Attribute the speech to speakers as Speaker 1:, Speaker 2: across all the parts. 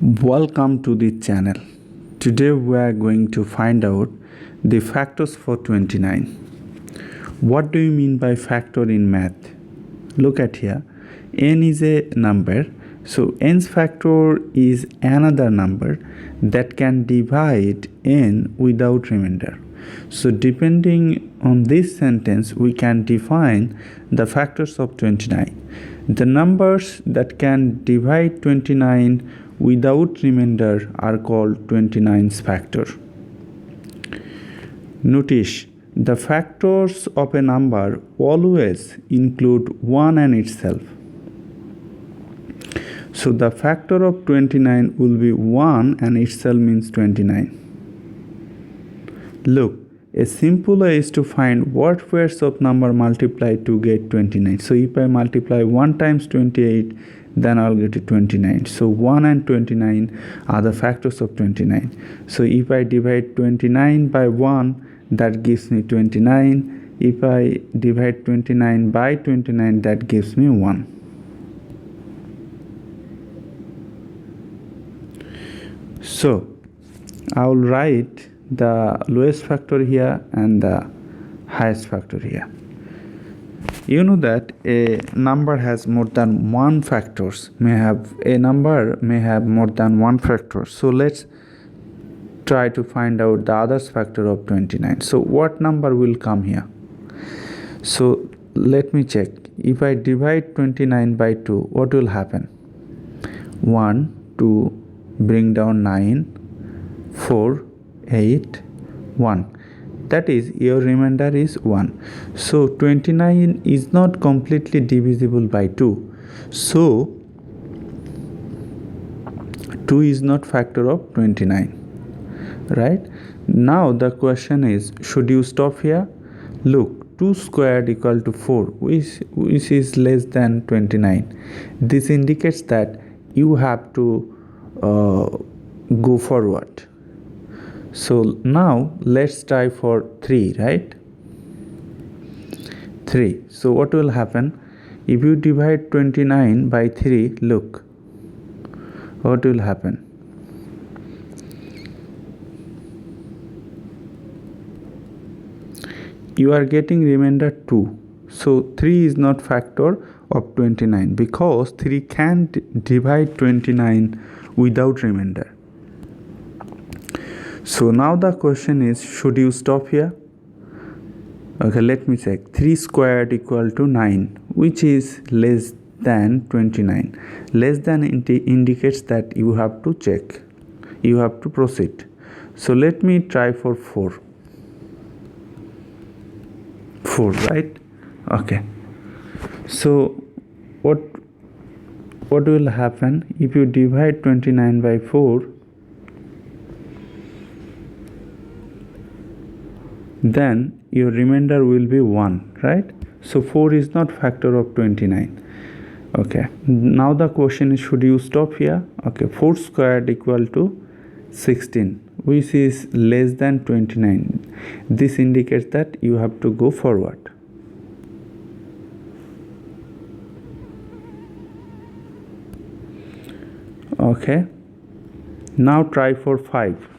Speaker 1: Welcome to the channel. Today we are going to find out the factors for 29. What do you mean by factor in math? Look at here. N is a number. So n's factor is another number that can divide n without remainder. So depending on this sentence, we can define the factors of 29. The numbers that can divide 29 without remainder are called 29's factor. Notice the factors of a number always include 1 and itself. So the factor of 29 will be 1 and itself means 29. Look, a simple way is to find what pairs of number multiply to get 29. So if I multiply 1 times 28, then I'll get it 29. So 1 and 29 are the factors of 29. So if I divide 29 by 1, that gives me 29. If I divide 29 by 29, that gives me 1. So I will write the lowest factor here and the highest factor here. You know that a number has more than one factors. A number may have more than one factor. So let's try to find out the others factor of 29. So what number will come here? So let me check. If I divide 29 by 2, what will happen? 1, 2, bring down 9, 4, 8, 1. That is, your remainder is 1. So 29 is not completely divisible by 2. So 2 is not factor of 29. Right? Now the question is, should you stop here? Look, 2 squared equal to 4, which is less than 29. This indicates that you have to go forward. So now let's try for 3, right? 3. So what will happen? If you divide 29 by 3, look, what will happen? You are getting remainder 2. So 3 is not factor of 29 because 3 can't divide 29 without remainder. So now the question is, should you stop here? Okay, let me check. 3 squared equal to 9, which is less than 29. Less than indicates that you have to check. You have to proceed. So let me try for 4. 4, right? Okay. So what will happen if you divide 29 by 4? Then your remainder will be 1, right? So 4 is not factor of 29. Okay, now the question is, should you stop here? Okay, 4 squared equal to 16, which is less than 29. This indicates that you have to go forward. Okay, now try for 5.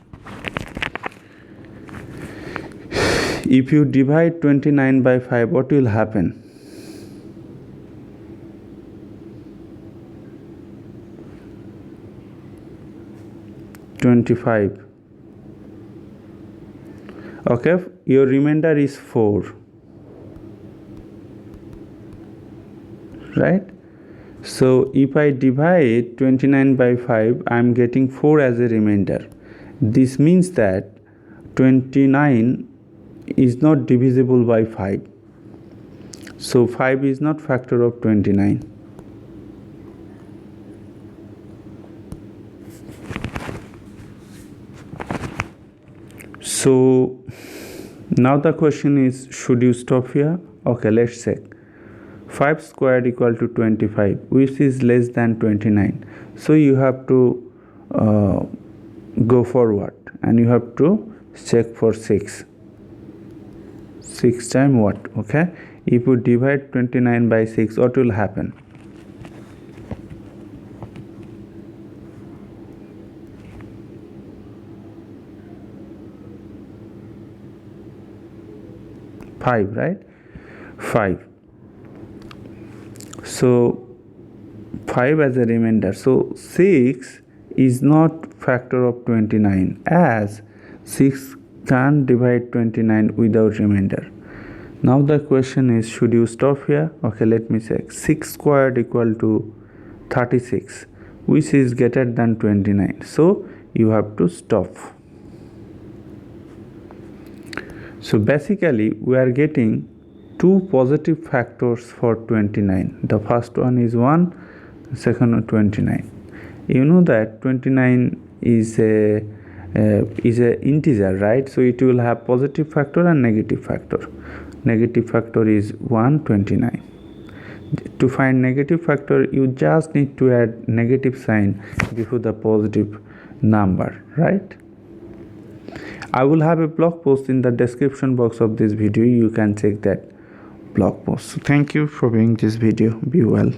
Speaker 1: If you divide 29 by 5, what will happen? $25. Okay, your remainder is 4. Right? So if I divide 29 by 5, I am getting 4 as a remainder. This means that 29 is not divisible by 5. So 5 is not factor of 29. So now the question is, should you stop here? Okay, let's check. 5 squared equal to 25, which is less than 29. So you have to go forward and you have to check for 6. 6 times what? Okay, if you divide 29 by 6, what will happen? 5, right? 5. So 5 as a remainder. So 6 is not factor of 29, as 6 can't divide 29 without remainder. Now the question is, should you stop here? Okay, let me check. 6 squared equal to 36, which is greater than 29. So you have to stop. So basically we are getting two positive factors for 29. The first one is 1, the second one 29. You know that 29 is a integer, right? So it will have positive factor and negative factor. Negative factor is 129. To find negative factor, you just need to add negative sign before the positive number, right? I will have a blog post in the description box of this video. You can check that blog post. So thank you for viewing this video. Be well.